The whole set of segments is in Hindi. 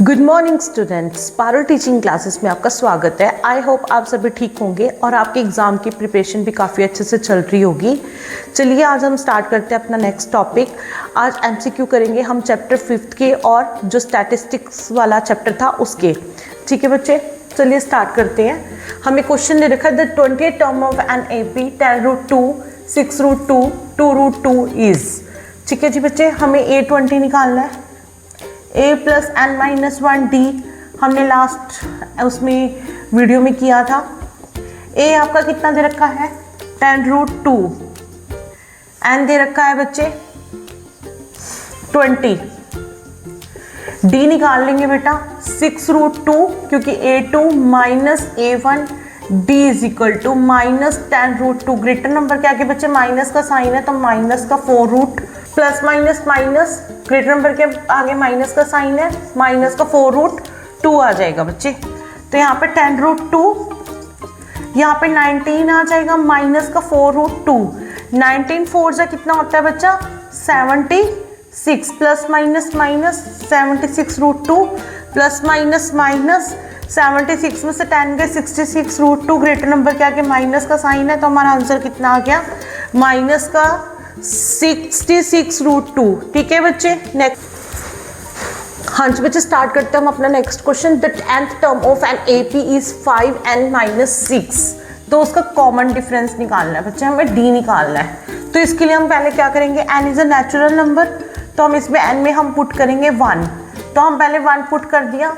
Good morning students, Parul teaching classes में आपका स्वागत है। आई होप आप सभी ठीक होंगे और आपके एग्ज़ाम की प्रिपरेशन भी काफ़ी अच्छे से चल रही होगी। चलिए आज हम स्टार्ट करते हैं अपना नेक्स्ट टॉपिक। आज एमसीक्यू करेंगे हम चैप्टर 5 के और जो स्टैटिस्टिक्स वाला चैप्टर था उसके। ठीक है बच्चे, चलिए स्टार्ट करते हैं। हमें क्वेश्चन दे रखा है the 20th term of an AP 10√2 6√2 2√2 is. ठीक है जी बच्चे, हमें A20 निकालना है। A plus n minus 1D हमने लास्ट उसमें वीडियो में किया था। A आपका कितना दे रखा है 10√2, n दे रखा है बच्चे 20। D निकाल लेंगे बेटा 6√2 क्योंकि A2 minus A1 D is equal to minus 10√2। Greater number के आगे बच्चे माइनस का साइन है तो माइनस का 4√, plus minus minus, greater number के आगे माइनस का साइन है, माइनस का 4√2 आ जाएगा बच्चे। तो यहाँ पे 10√2, यहाँ पे 19 आ जाएगा, माइनस का 4√2। 19 4 से कितना होता है बच्चा 76, plus minus minus 76√2 plus minus minus 76 में से 10 गए 66√2, ग्रेटर नंबर के आगे माइनस का साइन है तो हमारा आंसर कितना आ गया माइनस का 66√2। ठीक है बच्चे, नेक्स्ट। हाँ जी बच्चे, स्टार्ट करते हैं हम अपना next question. The nth term of an AP is 5n-6। तो उसका कॉमन डिफरेंस निकालना है बच्चे, हमें D निकालना है। तो इसके लिए हम पहले क्या करेंगे, n is a natural number, तो हम इसमें n में हम पुट करेंगे 1। तो हम पहले 1 पुट कर दिया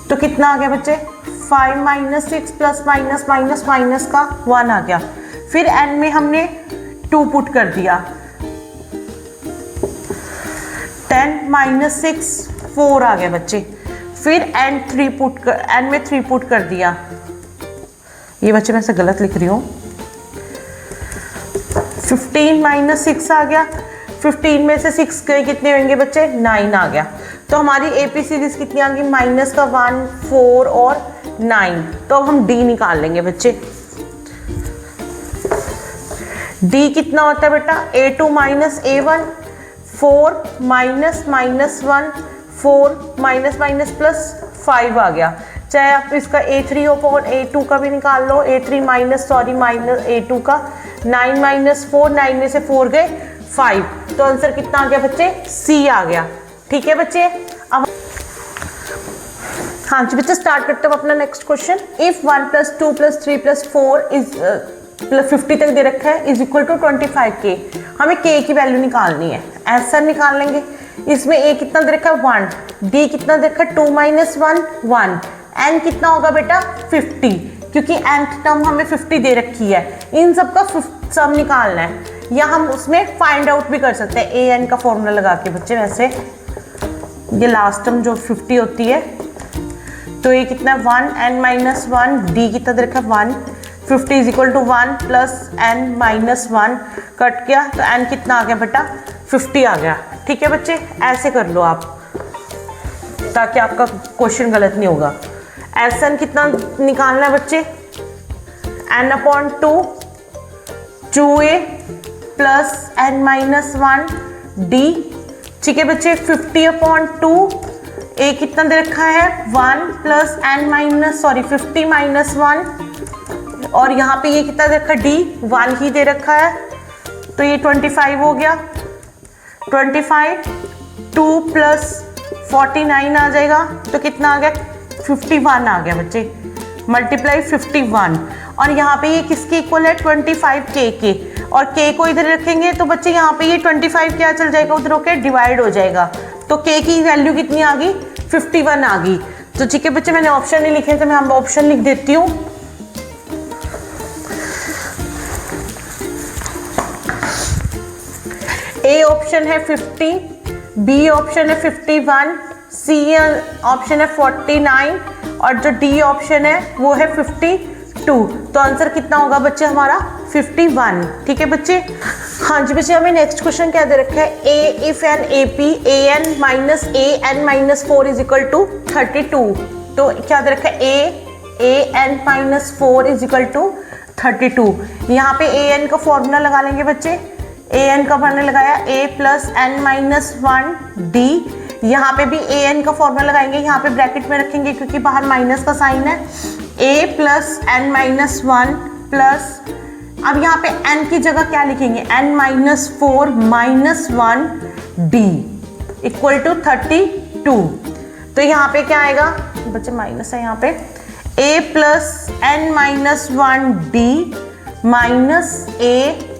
तो कितना आ गया बच्चे 5 - 6 प्लस माइनस माइनस माइनस का 1 आ गया। फिर n में हमने 2 पुट कर दिया, 10 - 6 4 आ गया बच्चे। फिर n में 3 पुट कर दिया। ये बच्चे मैं से गलत लिख रही हूँ, 15 - 6 आ गया। 15 में से 6 गए कितने होंगे बच्चे 9 आ गया। तो हमारी AP सीरीज कितनी आ गई माइनस का 1 4 और 9। तो अब हम D निकाल लेंगे बच्चे। D कितना होता है बेटा A2 minus A1 4 minus minus 1 4 minus minus plus 5 आ गया। चाहे आप इसका A3 अपॉन A2 का भी निकाल लो, A3 माइनस A2 का 9 - 4, 9 में से 4 गए 5। तो आंसर कितना आ गया बच्चे C आ गया। ठीक है बच्चे, अब हाँ जी बच्चे स्टार्ट करते हैं अपना नेक्स्ट क्वेश्चन। इफ 1 + 2 + 3 + 4 इज 50 तक दे रखा है इज इक्वल टू 25K। हमें K की वैल्यू निकालनी है, ऐसा निकाल लेंगे। इसमें A कितना दे रखा है 1, D कितना दे रखा है 2 - 1 1, N कितना होगा बेटा 50 क्योंकि nth टर्म हमें 50 दे रखी है। इन सब का सम निकालना है या हम उसमें फाइंड आउट भी कर सकते हैं AN का फॉर्मूला लगा के बच्चे। वैसे ये लास्ट टर्म जो 50 होती है तो ये कितना 1 n - 1 D कितना दे रखा है 1, 50 is equal to 1 plus n - 1 cut किया तो n कितना आ गया बेटा 50 आ गया। ठीक है बच्चे, ऐसे कर लो आप ताकि आपका क्वेश्चन गलत नहीं होगा। SN कितना निकालना है बच्चे n/2 2A plus n - 1 D। ठीक है बच्चे, 50/2 A कितना दे रखा है 1 प्लस n 50 - 1 और यहाँ पे ये कितना दे रखा है D 1 ही दे रखा है तो ये 25 हो गया। 25 2 प्लस 49 आ जाएगा तो कितना आ गया 51 आ गया बच्चे, मल्टीप्लाई 51। और यहाँ पे ये किसके इक्वल है 25K के, और K को इधर रखेंगे तो बच्चे यहाँ पे ये 25 क्या चल जाएगा उधर होके डिवाइड हो जाएगा। तो K की वैल्यू कितनी आ गई 51 आ गई। तो ठीक है बच्चे, मैंने ऑप्शन नहीं लिखे तो मैं हम ऑप्शन लिख देती हूँ। A ऑप्शन है 50, B ऑप्शन है 51, C ऑप्शन है 49 और जो D ऑप्शन है वो है 52। तो आंसर कितना होगा बच्चे हमारा 51। ठीक है बच्चे, हाँ जी बच्चे, हमें नेक्स्ट क्वेश्चन क्या दे रखा है A if an AP AN minus AN - 4 is equal to 32। तो क्या दे रखा है AN - 4 इज इक्वल टू 32। यहाँ पे AN का फॉर्मूला लगा लेंगे बच्चे, an का हमने लगाया a plus n minus 1 d, यहाँ पे भी an का फॉर्मूला लगाएंगे, यहाँ पे ब्रैकेट में रखेंगे क्योंकि बाहर माइनस का साइन है, a plus n minus 1 plus, अब यहाँ पे n की जगह क्या लिखेंगे, n minus 4 minus 1 d equal to 32। तो यहाँ पे क्या आएगा बच्चे, माइनस है यहाँ पे, a plus n minus 1 d minus a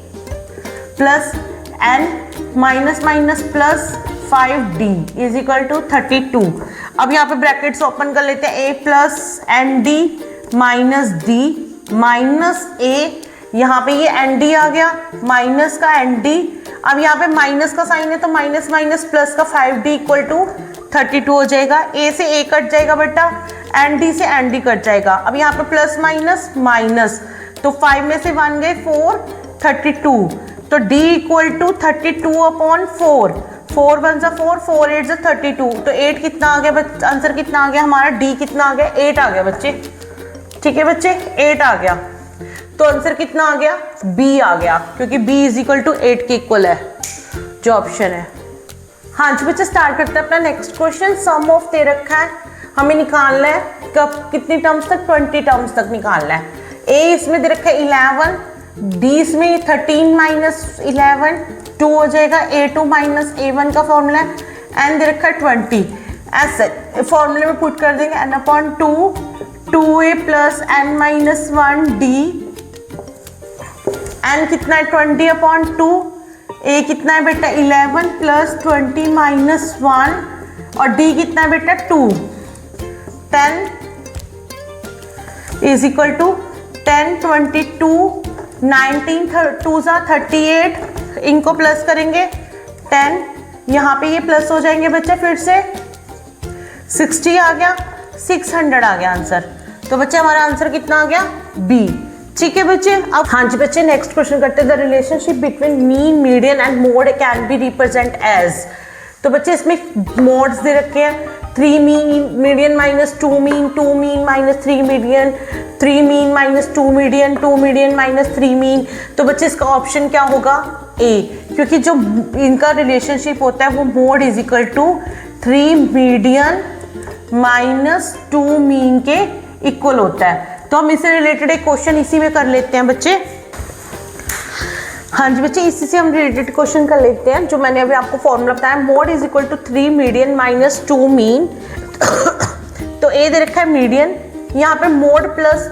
plus n minus minus plus 5d is equal to 32। अब यहाँ पे ब्रैकेट्स ओपन कर लेते हैं, a plus n d minus d minus a, यहाँ पे ये एन डी आ गया माइनस का एन डी, अब यहाँ पे माइनस का साइन है तो माइनस माइनस प्लस का 5d इक्वल टू 32 हो जाएगा। a से a कट जाएगा बेटा, एन डी से एन डी कट जाएगा, अब यहाँ पे प्लस माइनस माइनस, तो 5 में से 1 गए 4, 32, तो d इक्वल टू 32 अपॉन 4, 4 1 जा 4, 4 8 जा 32, तो 8 कितना आ गया, आंसर कितना आ गया हमारा, d कितना आ गया, 8 आ गया बच्चे, ठीक है बच्चे 8 आ गया, तो आंसर कितना आ गया, b आ गया, क्योंकि b इज इक्वल टू 8 के इक्वल है जो ऑप्शन है। हाँ जी बच्चे स्टार्ट करते हैं अपना नेक्स्ट क्वेश्चन। सम ऑफ दे रखा है, हमें निकालना है कब, कितनी टर्म्स तक, 20 टर्म्स तक निकालना है। a इसमें दे रखा है 11, d इसमें 13 माइनस 11 2 हो जाएगा, a2 माइनस a1 का फॉर्मूला है, n दे रखा है 20, ऐसे फॉर्मूले में पुट कर देंगे n upon 2, 2a plus n minus 1 d, n कितना है 20 अपॉन 2, a कितना है बेटा 11 प्लस 20 माइनस 1 और d कितना है बेटा 2, 10 इज इक्वल टू 10 22 19 2 सा 38, इनको प्लस करेंगे 10, यहाँ पे ये प्लस हो जाएंगे बच्चे, फिर से 60 आ गया, 600 आ गया आंसर। तो बच्चे हमारा आंसर कितना आ गया, बी। ठीक है बच्चे, अब हाँ जी बच्चे नेक्स्ट क्वेश्चन करते हैं, the relationship between mean median and mode can be represent as. तो बच्चे इसमें मोड्स दे रखे हैं, 3 mean median minus 2 mean, 2 mean minus 3 median, 3 mean minus 2 median, 2 median minus 3 mean. तो बच्चे इसका ऑप्शन क्या होगा, ए, क्योंकि जो इनका रिलेशनशिप होता है वो mode is equal to 3 median minus 2 mean के इक्वल होता है। तो हम इससे रिलेटेड एक क्वेश्चन इसी में कर लेते हैं बच्चे। हाँ जी बच्चे इसी से हम रिलेटेड क्वेश्चन कर लेते हैं, जो मैंने अभी आपको फॉर्मूला बताया, mode is equal to 3 median minus 2 mean. तो ए दे रखा है मीडियन, यहाँ पे मोड प्लस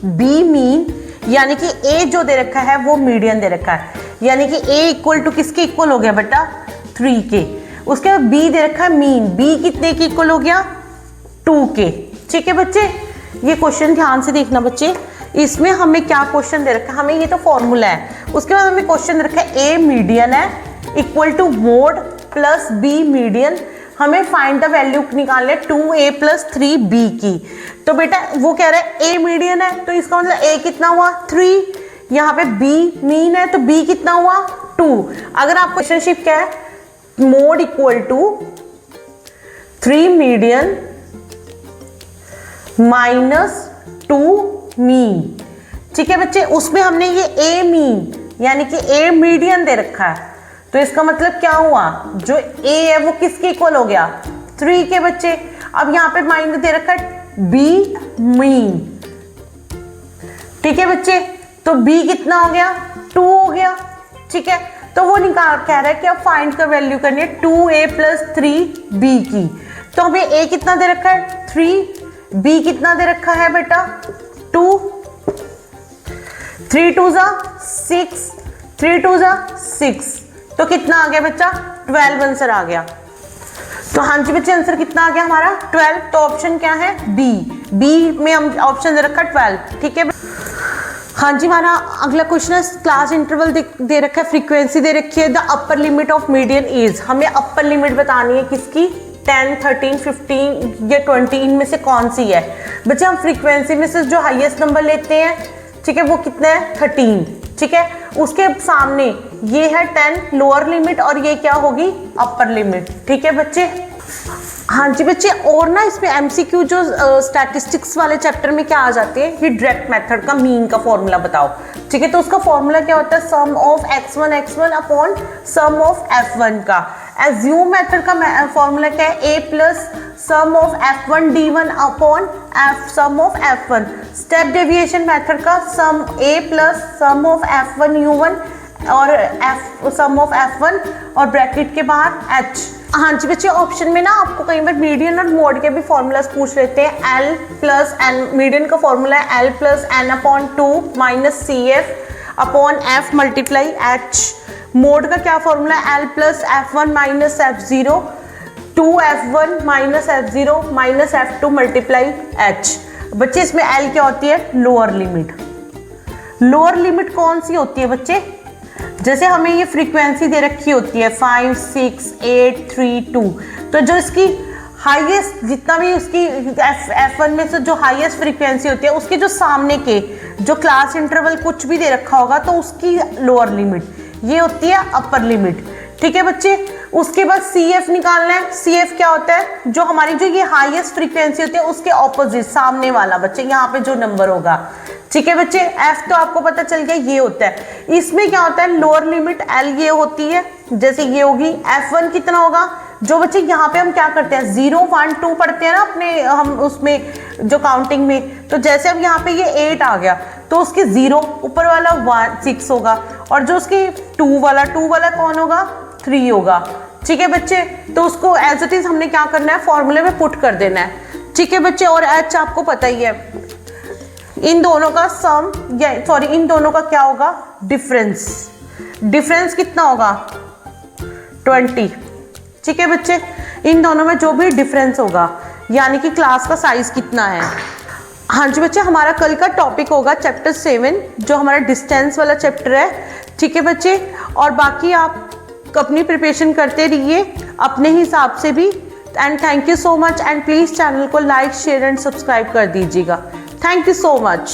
बी मीन, यानी कि ए जो दे रखा है वो मीडियन दे रखा है, यानी कि ए इक्वल टू किसके इक्वल हो गया बेटा, 3 के। उसके बाद बी दे रखा है मीन, बी कितने के इक्वल हो गया, 2 के। ठीक है बच्चे, ये क्वेश्चन ध्यान से देखना बच्चे, इसमें हमें क्या क्वेश्चन दे रखा है, हमें ये तो फॉर्मूला है, उसके बाद हमें क्वेश्चन दे रखा है ए मीडियन है equal to mode plus b median, हमें फाइंड द वैल्यू निकालने 2a प्लस 3b की। तो बेटा वो कह रहा है a मीडियन है, तो इसका मतलब a कितना हुआ 3, यहाँ पे b मीन है तो b कितना हुआ 2। अगर आपको रिलेशनशिप क्या है, mode equal to 3 median minus 2 mean, ठीक है बच्चे, उसमें हमने ये a मीन यानी कि a मीडियन दे रखा है, तो इसका मतलब क्या हुआ, जो a है वो किसके इक्वल हो गया, 3 के बच्चे। अब यहाँ पे माइनस दे रखा है b मीन, ठीक है बच्चे, तो b कितना हो गया 2 हो गया, ठीक है। तो वो निकाल कह रहा है कि अब फाइंड का वैल्यू करनी है 2a प्लस 3b की। तो हमें a कितना दे रखा है 3, b कितना दे रखा है बेटा 2, 3 2 जा 6, 3 2 जा 6, तो कितना आ गया बच्चा 12 आंसर आ गया। तो हाँ जी बच्चे आंसर कितना आ गया हमारा 12। तो ऑप्शन क्या है बी, बी में हम ऑप्शन दे रखा है 12, ठीक है। हाँ जी हमारा अगला क्वेश्चन है, क्लास इंटरवल दे रखा है, फ्रीक्वेंसी दे रखी है, the upper limit of median is, हमें अपर लिमिट बतानी है किसकी, 10 13 15 या 20 इनमें से कौन सी है। बच्चे हम फ्रीक्वेंसी में से जो हाईएस्ट नंबर लेते हैं, ठीक है, वो कितना है 13, ठीक है, उसके सामने ये है 10 लोअर लिमिट और ये क्या होगी अपर लिमिट, ठीक है बच्चे। हाँ जी बच्चे, और ना इसमें एमसीक्यू जो स्टैटिस्टिक्स वाले चैप्टर में क्या आ जाते हैं, ये डायरेक्ट मेथड का मीन का फॉर्मूला बताओ, ठीक है, तो उसका फॉर्मूला क्या होता है, sum of x1 upon sum of f1 का। एज्यूम मेथड का फॉर्मूला क्या है, a plus sum of f1 d1 upon sum of f1। Step deviation method का sum a plus sum of f1 u1 और सम ऑफ f1 और ब्रैकेट के बाहर h। हाँ जी बच्चे, ऑप्शन में ना आपको कई बार मीडियन और मोड के भी फॉर्मूलाज पूछ लेते हैं। L प्लस एन, मीडियन का फॉर्मूला है L plus n upon 2 minus c f upon f multiply h. Mode का क्या फॉर्मूला है, L plus F1 minus F0 2F1 minus F0 minus F2 multiply H। बच्चे इसमें L क्या होती है, लोअर लिमिट। लोअर लिमिट कौन सी होती है बच्चे, जैसे हमें ये फ्रीक्वेंसी दे रखी होती है 5 6 8 3 2, तो जो इसकी हाईएस्ट जितना भी उसकी F1 में से जो हाईएस्ट फ्रीक्वेंसी होती है उसके जो सामने के जो क्लास इंटरवल कुछ भी दे रखा होगा तो उसकी लोअर लिमिट ये होती है अपर लिमिट। ठीक है बच्चे, उसके बाद CF निकालना है। CF क्या होता है, जो हमारी जो ये हाईएस्ट फ्रीक्वेंसी होती है उसके ऑपोजिट सामने वाला बच्चे यहाँ पे जो नंबर होगा। ठीक है बच्चे, F तो आपको पता चल गया ये होता है। इसमें क्या होता है, लोअर लिमिट L ये होती है, जैसे ये होगी F1 कितना होगा, जो बच्चे यहाँ पे हम क्या करते हैं 0 1 2 पढ़ते हैं ना अपने हम उसमें जो काउंटिंग में, तो जैसे अब यहाँ पे ये 8 आ गया तो उसके 0 ऊपर वाला 6 होगा और जो उसके 2 वाला कौन होगा, 3 होगा। ठीक है बच्चे, तो उसको एज इट इज हमने क्या करना है, फॉर्मूले में पुट कर देना है। ठीक है बच्चे, और H आपको पता ही है, इन दोनों का सम या सॉरी इन दोनों का क्या होगा, डिफरेंस। डिफरेंस कितना होगा 20। ठीक है बच्चे, इन दोनों में जो भी डिफरेंस होगा यानी कि क्लास का साइज कितना है। हाँ जी बच्चे, हमारा कल का टॉपिक होगा चैप्टर 7 जो हमारा डिस्टेंस वाला चैप्टर है। ठीक है बच्चे, और बाकी आप अपनी प्रिपरेशन करते रहिए अपने हिसाब से भी। And thank you so much, and please channel को लाइक शेयर एंड सब्सक्राइब कर दीजिएगा। Thank you so much.